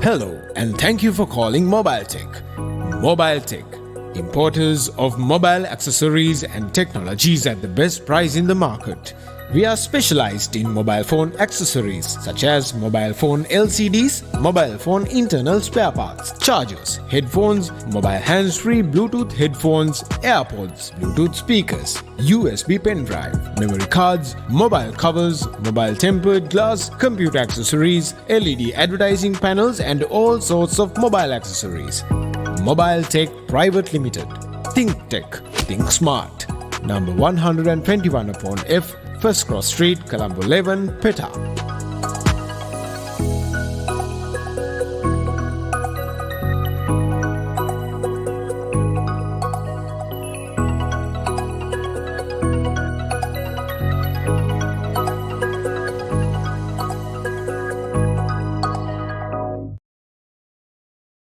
Hello and thank you for calling Mobile Tech. Mobile Tech, importers of mobile accessories and technologies at the best price in the market. We are specialized in mobile phone accessories such as mobile phone LCDs, mobile phone internal spare parts, chargers, headphones, mobile hands-free Bluetooth headphones, AirPods, Bluetooth speakers, USB pen drive, memory cards, mobile covers, mobile tempered glass, computer accessories, LED advertising panels and all sorts of mobile accessories. Mobile Tech Private Limited. Think Tech, Think Smart. Number 121 upon F, First Cross Street, Colombo 11, Peta.